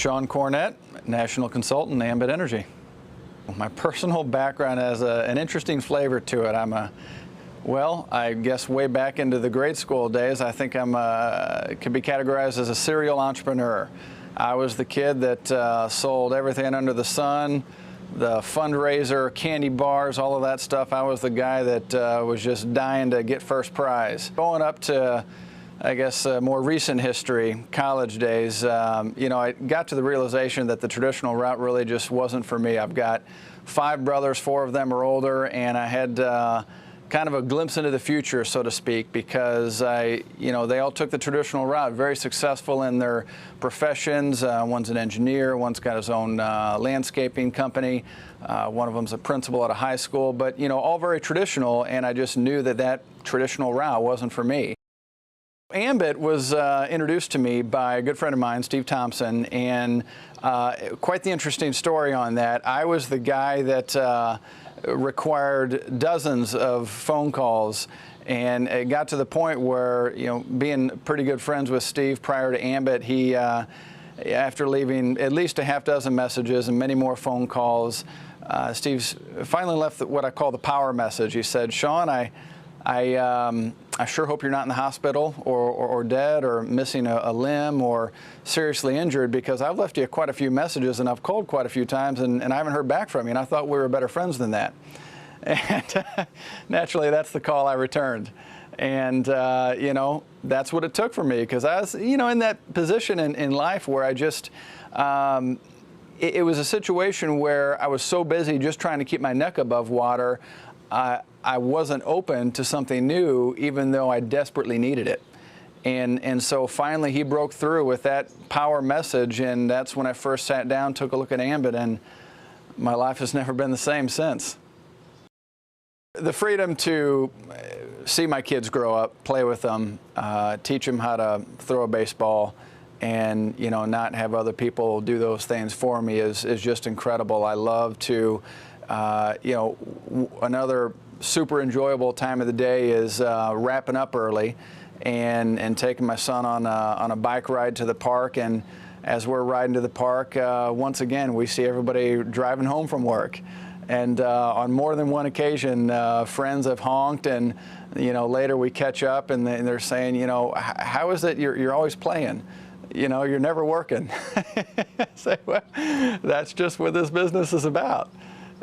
Sean Cornett, national consultant, Ambit Energy. My personal background has an interesting flavor to it. Well, I guess way back into the grade school days, I think could be categorized as a serial entrepreneur. I was the kid that sold everything under the sun, the fundraiser, candy bars, all of that stuff. I was the guy that was just dying to get first prize. Going up to, I guess, more recent history, college days, I got to the realization that the traditional route really just wasn't for me. I've got 5 brothers, 4 of them are older, and I had kind of a glimpse into the future, so to speak, because they all took the traditional route, very successful in their professions. One's an engineer, one's got his own landscaping company, one of them's a principal at a high school, but all very traditional, and I just knew that traditional route wasn't for me. Ambit was introduced to me by a good friend of mine, Steve Thompson, and quite the interesting story on that. I was the guy that required dozens of phone calls, and it got to the point where, being pretty good friends with Steve prior to Ambit, he, after leaving at least a half dozen messages and many more phone calls, Steve finally left what I call the power message. He said, "Sean, I sure hope you're not in the hospital or dead or missing a limb or seriously injured, because I've left you quite a few messages and I've called quite a few times and I haven't heard back from you, and I thought we were better friends than that." And naturally, that's the call I returned. And, that's what it took for me, because I was, in that position in life where I just, it was a situation where I was so busy just trying to keep my neck above water, I wasn't open to something new, even though I desperately needed it. And so finally he broke through with that power message, and that's when I first sat down, took a look at Ambit, and my life has never been the same since. The freedom to see my kids grow up, play with them, teach them how to throw a baseball, and not have other people do those things for me is just incredible. I love to, another super enjoyable time of the day is wrapping up early and taking my son on a bike ride to the park. And as we're riding to the park, once again, we see everybody driving home from work. And on more than one occasion, friends have honked, and later we catch up, and they're saying, how is it you're always playing? You're never working. I say, well, that's just what this business is about.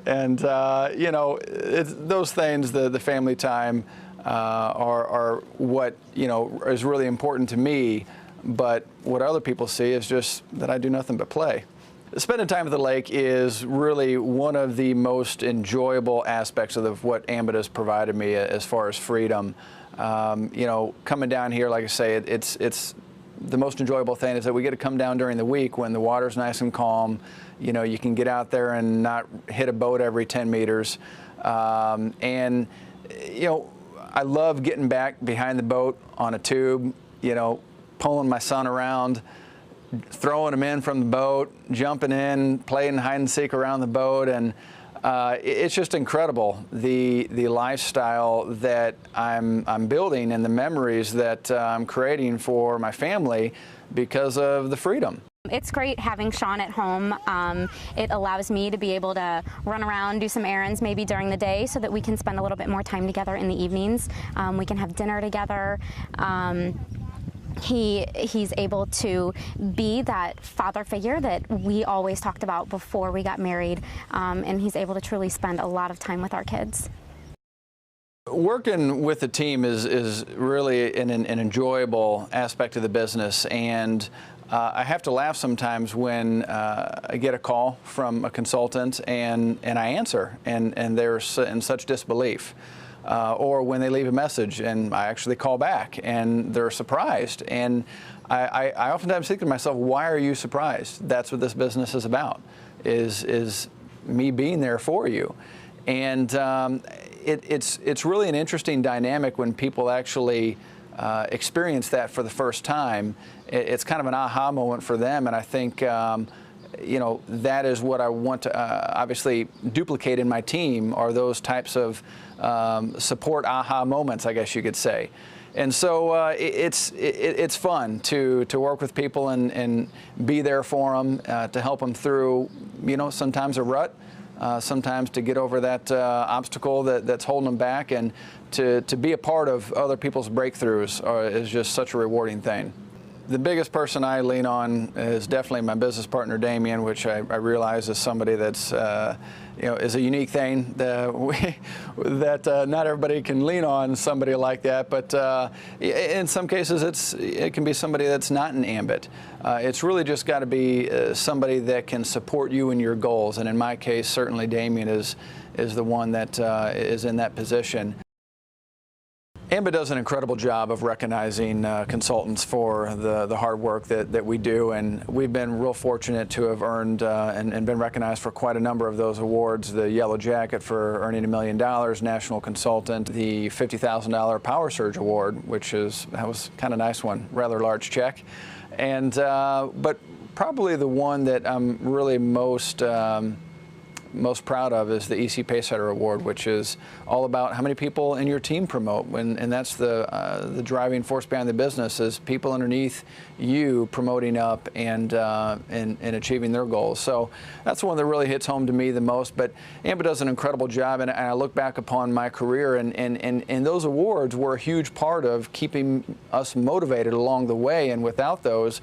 And it's those things, the family time, are what is really important to me. But what other people see is just that I do nothing but play. Spending time at the lake is really one of the most enjoyable aspects of what Ambit has provided me as far as freedom. Coming down here, like I say, it's the most enjoyable thing is that we get to come down during the week when the water's nice and calm. You can get out there and not hit a boat every 10 meters. I love getting back behind the boat on a tube, pulling my son around, throwing him in from the boat, jumping in, playing hide and seek around the boat, and it's just incredible, the lifestyle that I'm building and the memories that I'm creating for my family because of the freedom. It's great having Sean at home. It allows me to be able to run around, do some errands maybe during the day, so that we can spend a little bit more time together in the evenings. We can have dinner together. He's able to be that father figure that we always talked about before we got married, and he's able to truly spend a lot of time with our kids. Working with the team is really an enjoyable aspect of the business, and I have to laugh sometimes when I get a call from a consultant and I answer, and they're in such disbelief. Or when they leave a message and I actually call back and they're surprised. And I oftentimes think to myself, why are you surprised? That's what this business is about, is me being there for you. And it's really an interesting dynamic when people actually experience that for the first time. It's kind of an aha moment for them, and I think that is what I want to obviously duplicate in my team, are those types of support aha moments, I guess you could say. And so it's fun to work with people and be there for them, to help them through, sometimes a rut, sometimes to get over that obstacle that's holding them back, and to be a part of other people's breakthroughs is just such a rewarding thing. The biggest person I lean on is definitely my business partner, Damien, which I realize is somebody that's, is a unique thing that not everybody can lean on somebody like that. But in some cases, it can be somebody that's not in Ambit. It's really just got to be somebody that can support you in your goals. And in my case, certainly Damien is the one that is in that position. Ambit does an incredible job of recognizing consultants for the hard work that we do, and we've been real fortunate to have earned and been recognized for quite a number of those awards. The Yellow Jacket for earning $1 million, National Consultant, the $50,000 Power Surge Award, that was kind of nice one, rather large check, and but probably the one that I'm really most proud of is the EC Pacesetter Award, which is all about how many people in your team promote, and that's the driving force behind the business, is people underneath you promoting up and achieving their goals. So that's the one that really hits home to me the most. But Ambit does an incredible job, and I look back upon my career, and those awards were a huge part of keeping us motivated along the way, and without those,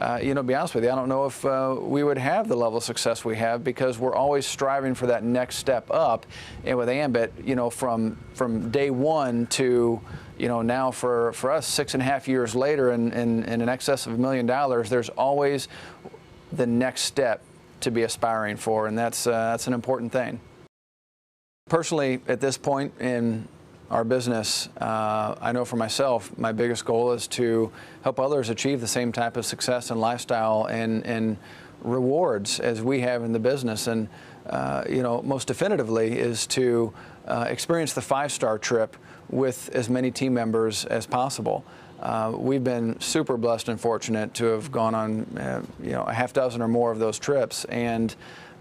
to be honest with you, I don't know if we would have the level of success we have, because we're always striving for that next step up. And with Ambit, from day one to, now for us 6.5 years later and in excess of $1 million, there's always the next step to be aspiring for, and that's an important thing. Personally, at this point in our business, I know for myself, my biggest goal is to help others achieve the same type of success and lifestyle and rewards as we have in the business. And most definitively is to experience the 5-star trip with as many team members as possible. We've been super blessed and fortunate to have gone on a half dozen or more of those trips, and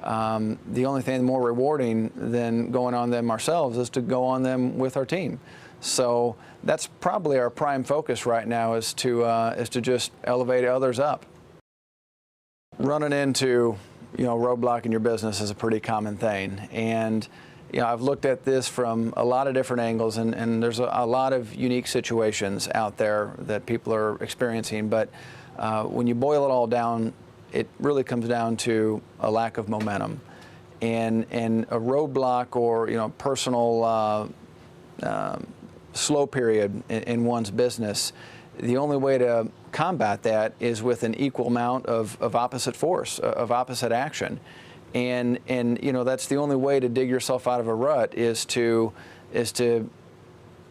the only thing more rewarding than going on them ourselves is to go on them with our team. So that's probably our prime focus right now, is to just elevate others up. Running into roadblock in your business is a pretty common thing, and I've looked at this from a lot of different angles, and there's a lot of unique situations out there that people are experiencing. But when you boil it all down, it really comes down to a lack of momentum, and a roadblock or personal slow period in one's business. The only way to combat that is with an equal amount of opposite force, of opposite action, and that's the only way to dig yourself out of a rut is to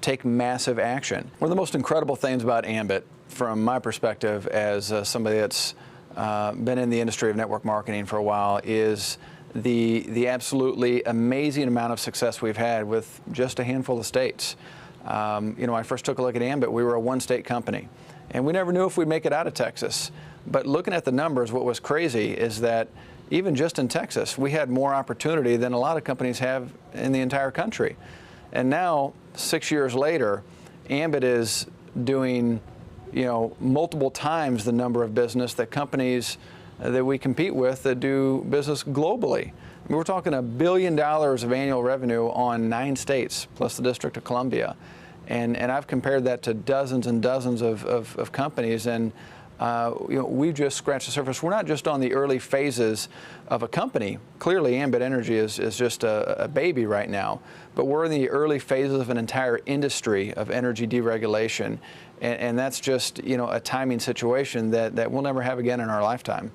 take massive action. One of the most incredible things about Ambit, from my perspective as somebody that's been in the industry of network marketing for a while, is the absolutely amazing amount of success we've had with just a handful of states. When I first took a look at Ambit, we were a one-state company, and we never knew if we'd make it out of Texas. But looking at the numbers, what was crazy is that even just in Texas, we had more opportunity than a lot of companies have in the entire country. And now, 6 years later, Ambit is doing multiple times the number of business that companies that we compete with that do business globally. I mean, we're talking $1 billion of annual revenue on 9 states plus the District of Columbia, and I've compared that to dozens and dozens of companies, and we've just scratched the surface. We're not just on the early phases of a company. Clearly, Ambit Energy is just a baby right now, but we're in the early phases of an entire industry of energy deregulation, and that's just a timing situation that we'll never have again in our lifetime.